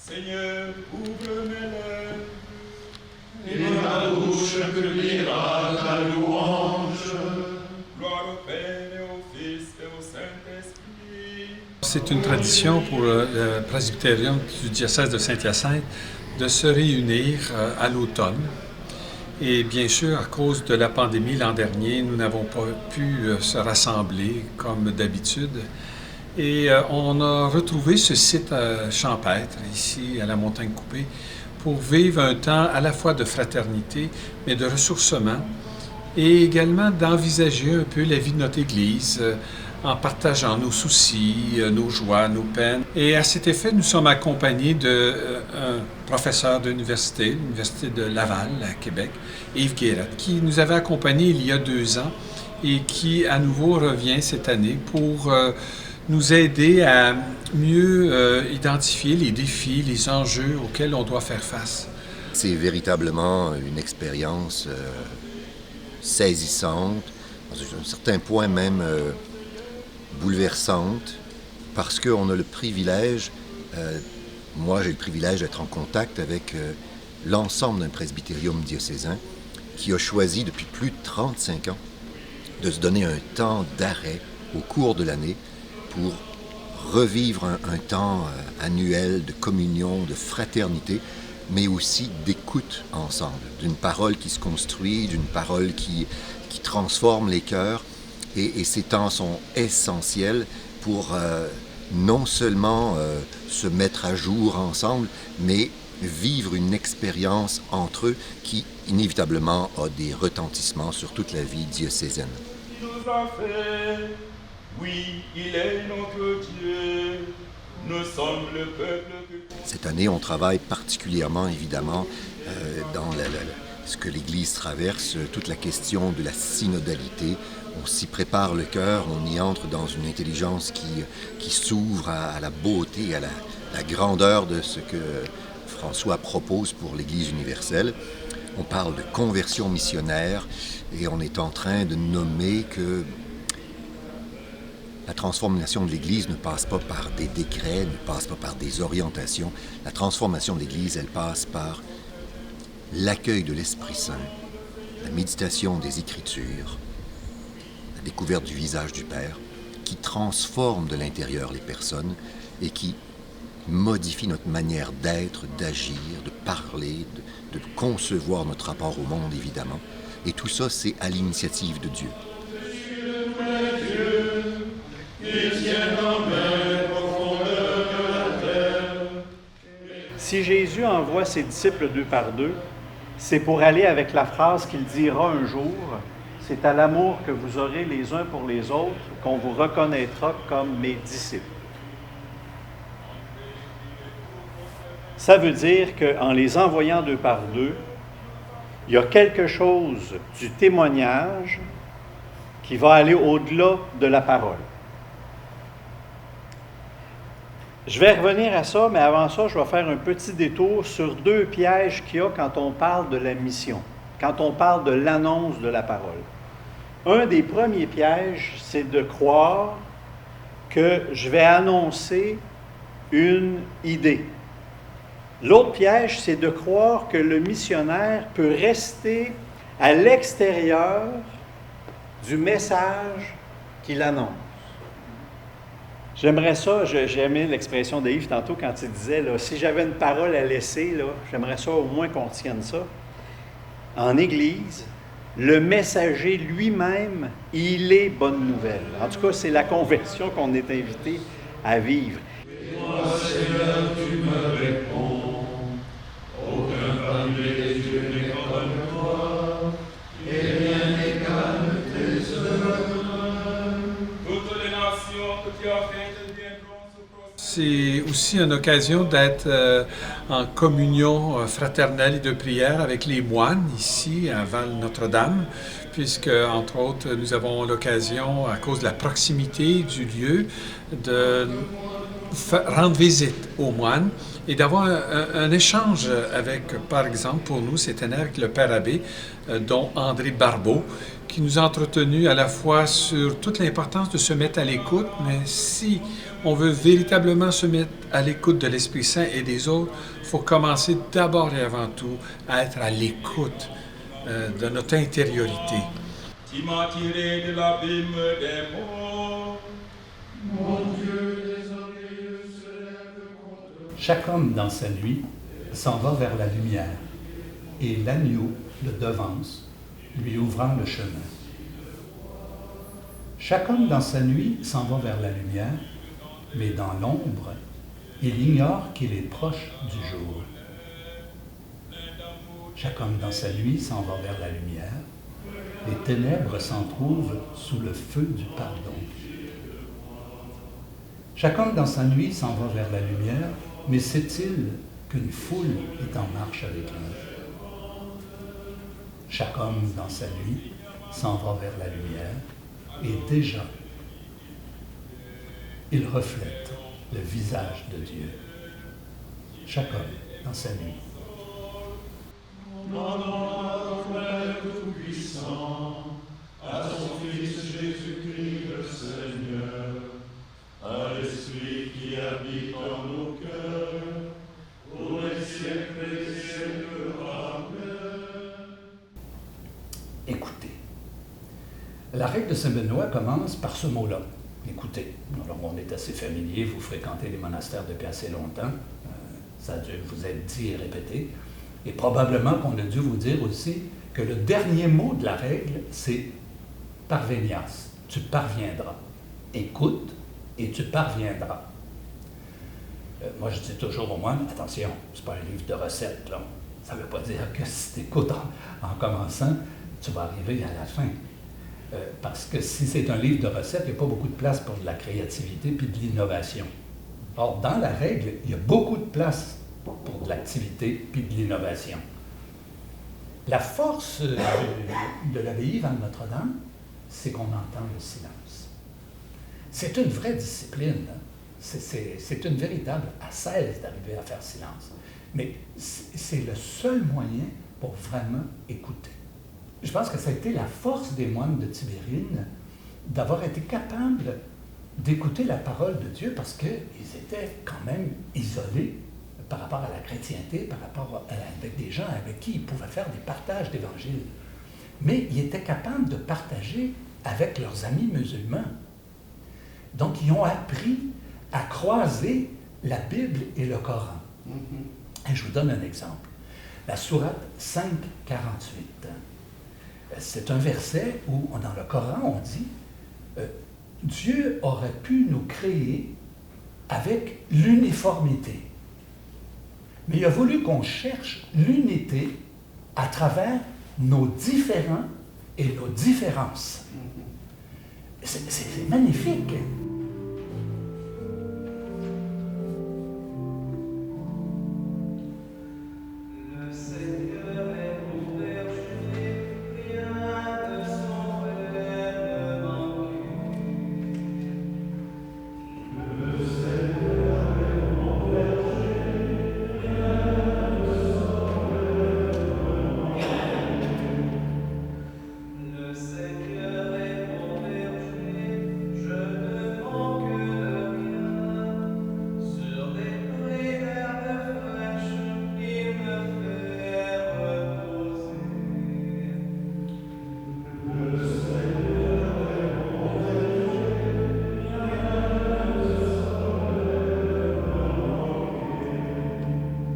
Seigneur, ouvre mes lèvres. Et ma bouche publiera ta louange. Gloire au Père et au Fils et au Saint-Esprit. C'est une tradition pour le presbytérium du diocèse de Saint-Hyacinthe de se réunir à l'automne. Et bien sûr, à cause de la pandémie l'an dernier, nous n'avons pas pu se rassembler comme d'habitude. Et on a retrouvé ce site champêtre, ici à la Montagne Coupée, pour vivre un temps à la fois de fraternité, mais de ressourcement, et également d'envisager un peu la vie de notre Église, en partageant nos soucis, nos joies, nos peines. Et à cet effet, nous sommes accompagnés d'un professeur d'université, l'Université de Laval, à Québec, Yves Guérette, qui nous avait accompagnés il y a 2 ans et qui, à nouveau, revient cette année pour nous aider à mieux identifier les défis, les enjeux auxquels on doit faire face. C'est véritablement une expérience saisissante, à un certain point même bouleversante, parce qu'on a le privilège, moi j'ai le privilège d'être en contact avec l'ensemble d'un presbytérium diocésain qui a choisi depuis plus de 35 ans de se donner un temps d'arrêt au cours de l'année pour revivre un temps annuel de communion, de fraternité, mais aussi d'écoute ensemble, d'une parole qui se construit, d'une parole qui transforme les cœurs. Et ces temps sont essentiels pour non seulement se mettre à jour ensemble, mais vivre une expérience entre eux qui, inévitablement, a des retentissements sur toute la vie diocésaine. Il nous a fait, oui, il est notre Dieu. Nous sommes le peuple que... Cette année, on travaille particulièrement, évidemment, dans ce que l'Église traverse, toute la question de la synodalité. On s'y prépare le cœur, on y entre dans une intelligence qui s'ouvre à la beauté, à la grandeur de ce que François propose pour l'Église universelle. On parle de conversion missionnaire et on est en train de nommer que la transformation de l'Église ne passe pas par des décrets, ne passe pas par des orientations. La transformation de l'Église, elle passe par l'accueil de l'Esprit Saint, la méditation des Écritures, la découverte du visage du Père, qui transforme de l'intérieur les personnes et qui modifie notre manière d'être, d'agir, de parler, de concevoir notre rapport au monde, évidemment. Et tout ça, c'est à l'initiative de Dieu. Si Jésus envoie ses disciples 2 par 2, c'est pour aller avec la phrase qu'il dira un jour, « C'est à l'amour que vous aurez les uns pour les autres qu'on vous reconnaîtra comme mes disciples. » Ça veut dire qu'en les envoyant 2 par 2, il y a quelque chose du témoignage qui va aller au-delà de la parole. Je vais revenir à ça, mais avant ça, je vais faire un petit détour sur 2 pièges qu'il y a quand on parle de la mission, quand on parle de l'annonce de la parole. Un des premiers pièges, c'est de croire que je vais annoncer une idée. L'autre piège, c'est de croire que le missionnaire peut rester à l'extérieur du message qu'il annonce. J'aimerais ça, j'ai aimé l'expression de Yves tantôt quand il disait, là, si j'avais une parole à laisser, là, j'aimerais ça au moins qu'on tienne ça. En Église, le messager lui-même, il est bonne nouvelle. En tout cas, c'est la conversion qu'on est invité à vivre. Et moi, Seigneur, tu me réponds, aucun parmi les dieux n'est comme toi, et rien n'est comme tes œuvres. Toutes les nations que tu as faites viendront se prosterner. C'est aussi une occasion d'être en communion fraternelle et de prière avec les moines ici à Val-Notre-Dame, puisque, entre autres, nous avons l'occasion, à cause de la proximité du lieu, de rendre visite aux moines et d'avoir un échange avec, par exemple, pour nous, c'était avec le père abbé, dont André Barbeau, qui nous a entretenus à la fois sur toute l'importance de se mettre à l'écoute, mais si on veut véritablement se mettre à l'écoute de l'Esprit Saint et des autres, il faut commencer d'abord et avant tout à être à l'écoute de notre intériorité. Tu m'as tiré de l'abîme des morts. Mon Dieu, les orgueilleux se lèvent contre Chaque homme dans sa nuit s'en va vers la lumière, et l'agneau le devance, lui ouvrant le chemin. Chaque homme dans sa nuit s'en va vers la lumière, mais dans l'ombre, il ignore qu'il est proche du jour. Chaque homme dans sa nuit s'en va vers la lumière, les ténèbres s'en trouvent sous le feu du pardon. Chaque homme dans sa nuit s'en va vers la lumière, mais sait-il qu'une foule est en marche avec lui? Chaque homme dans sa nuit s'en va vers la lumière, et déjà, il reflète le visage de Dieu. Chaque homme dans sa nuit. Père Tout-Puissant, à son Fils Jésus-Christ le Seigneur, à l'Esprit qui habite en nos cœurs, pour les siècles des siècles. Amen. Écoutez. La règle de Saint-Benoît commence par ce mot-là. Écoutez. Alors, on est assez familier, vous fréquentez les monastères depuis assez longtemps. Ça a dû vous être dit et répété. Et probablement qu'on a dû vous dire aussi que le dernier mot de la règle, c'est parvenias. Tu parviendras. Écoute et tu parviendras. Moi, je dis toujours aux moines, attention, c'est pas un livre de recettes, là. Ça ne veut pas dire que si tu écoutes en commençant, tu vas arriver à la fin. Parce que si c'est un livre de recettes, il n'y a pas beaucoup de place pour de la créativité puis de l'innovation. Or, dans la règle, il y a beaucoup de place pour de l'activité puis de l'innovation. La force de l'abbaye Val-Notre-Dame, c'est qu'on entend le silence. C'est une vraie discipline. Hein? C'est une véritable ascèse d'arriver à faire silence. Mais c'est le seul moyen pour vraiment écouter. Je pense que ça a été la force des moines de Tibérine d'avoir été capables d'écouter la parole de Dieu parce qu'ils étaient quand même isolés par rapport à la chrétienté, par rapport avec des gens avec qui ils pouvaient faire des partages d'évangile. Mais ils étaient capables de partager avec leurs amis musulmans. Donc, ils ont appris à croiser la Bible et le Coran. Et je vous donne un exemple. La sourate 5.48. C'est un verset où, dans le Coran, on dit Dieu aurait pu nous créer avec l'uniformité. Mais il a voulu qu'on cherche l'unité à travers nos différends et nos différences. C'est magnifique.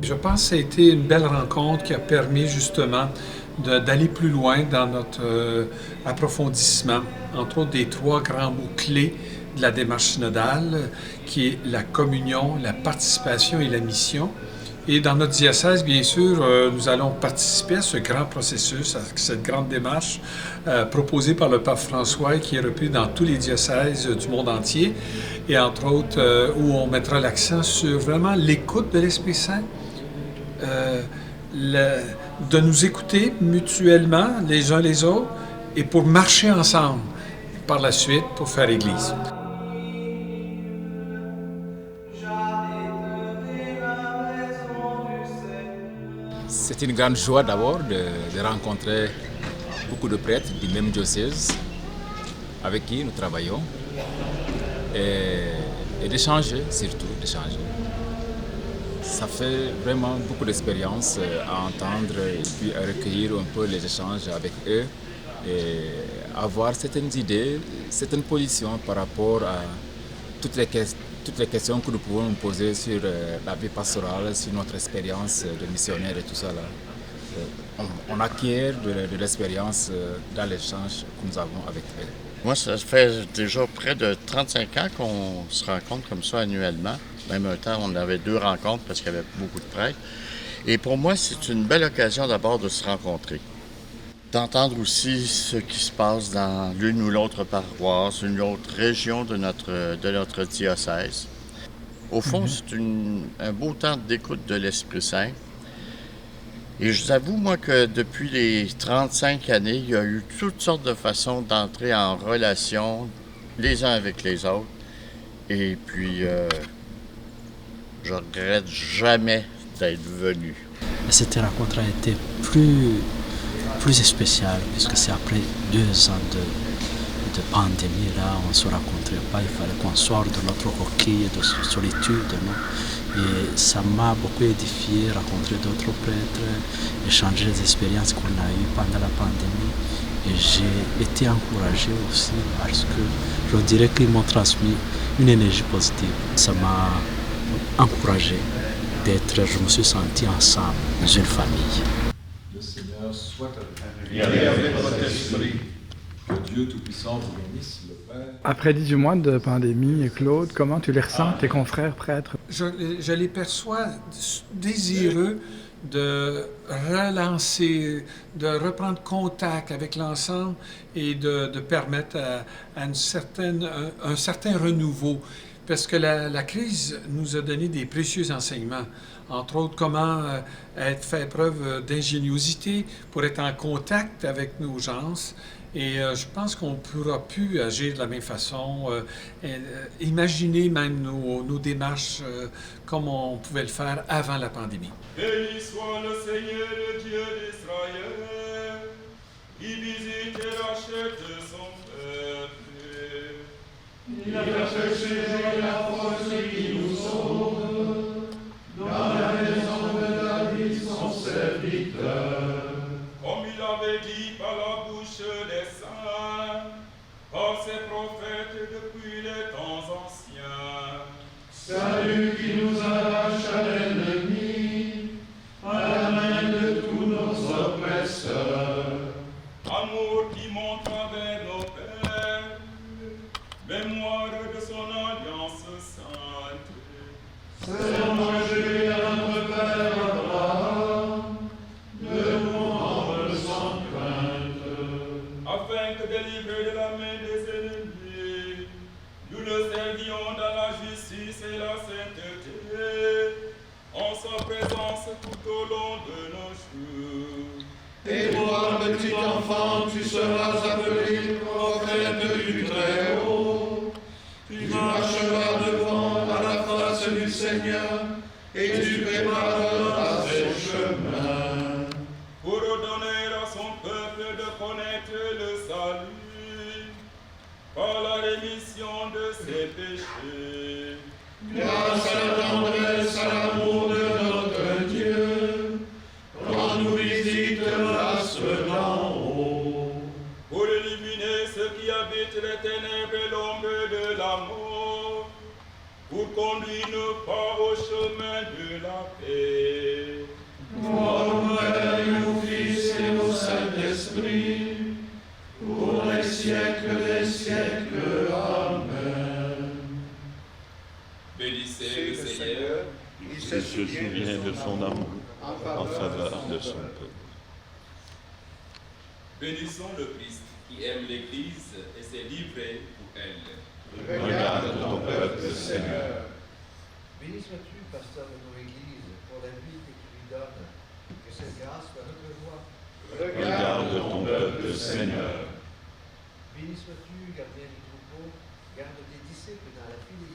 Je pense que ça a été une belle rencontre qui a permis justement d'aller plus loin dans notre approfondissement, entre autres des trois grands mots-clés de la démarche synodale, qui est la communion, la participation et la mission. Et dans notre diocèse, bien sûr, nous allons participer à ce grand processus, à cette grande démarche proposée par le pape François, qui est repris dans tous les diocèses du monde entier, et entre autres où on mettra l'accent sur vraiment l'écoute de l'Esprit Saint, de nous écouter mutuellement les uns les autres et pour marcher ensemble par la suite pour faire Église. C'est une grande joie d'abord de rencontrer beaucoup de prêtres du même diocèse avec qui nous travaillons et d'échanger, surtout d'échanger. Ça fait vraiment beaucoup d'expérience à entendre et puis à recueillir un peu les échanges avec eux et avoir certaines idées, certaines positions par rapport à toutes les questions que nous pouvons nous poser sur la vie pastorale, sur notre expérience de missionnaire et tout ça. Là. On acquiert de l'expérience dans l'échange que nous avons avec eux. Moi, ça fait déjà près de 35 ans qu'on se rencontre comme ça annuellement. Même un temps, on avait 2 rencontres parce qu'il y avait beaucoup de prêtres. Et pour moi, c'est une belle occasion d'abord de se rencontrer. D'entendre aussi ce qui se passe dans l'une ou l'autre paroisse, une autre région de notre diocèse. Au fond, c'est un beau temps d'écoute de l'Esprit Saint. Et je vous avoue, moi, que depuis les 35 années, il y a eu toutes sortes de façons d'entrer en relation les uns avec les autres. Et puis, je regrette jamais d'être venu. Cette rencontre a été plus spéciale, puisque c'est après 2 ans de pandémie, là, on ne se rencontrait pas, il fallait qu'on sorte de notre coquille de solitude. Non? Et ça m'a beaucoup édifié, rencontrer d'autres prêtres, échanger les expériences qu'on a eues pendant la pandémie. Et j'ai été encouragé aussi parce que je dirais qu'ils m'ont transmis une énergie positive. Ça m'a encouragé je me suis senti ensemble dans une famille. Le Seigneur soit avec votre esprit. Que Dieu Tout-Puissant vous bénisse, le Père. Après 18 mois de pandémie, Claude, comment tu les ressens, tes confrères prêtres? Je les perçois désireux de relancer, de reprendre contact avec l'ensemble et de permettre à un certain renouveau. Parce que la crise nous a donné des précieux enseignements. Entre autres, comment faire preuve d'ingéniosité pour être en contact avec nos gens. Et je pense qu'on ne pourra plus agir de la même façon, imaginer même nos démarches comme on pouvait le faire avant la pandémie. Béni soit le Seigneur, le Dieu d'Israël, qui visite et rachète son peuple. Il a fait séjourner la force qui nous sauve, dans la maison de David, son serviteur. Comme il avait dit par la bouche des saints, par ses prophètes depuis les temps anciens. Salut qui nous arrache à l'ennemi, à la main de tous nos oppresseurs. Amour qui monte vers nos pères, mémoire de son alliance sainte. C'est manger à notre Père Abraham, de nous rendre sans crainte. Afin que délivrés de la main des ennemis, nous le servions dans la justice et la sainteté, en sa présence tout au long de nos jours. Et toi, petit enfant, tu seras appelé prophète du Très-Haut. Tu marcheras devant à la face du Seigneur et tu prépareras ses chemins. Pour donner à son peuple de connaître le salut par la rémission de ses péchés. Grâce à la tendresse, à l'amour de notre Dieu, quand nous visite grâce d'en haut. Pour éliminer ceux qui habitent les ténèbres et l'ombre de la mort, pour conduire nos pas au chemin de la paix. Au Père, au Fils et au Saint-Esprit, pour les siècles des siècles. Amen. Bénissez le Seigneur, Il se souvient de son amour en faveur de son peuple. bénissons le Christ qui aime l'Église et s'est livré pour elle. Regarde ton peuple, Seigneur. Béni sois-tu, pasteur de nos églises, pour la vie que tu lui donnes. Que cette grâce soit notre joie. Regarde ton peuple, Seigneur. Béni sois-tu, gardien du troupeau, garde tes disciples dans la fidélité.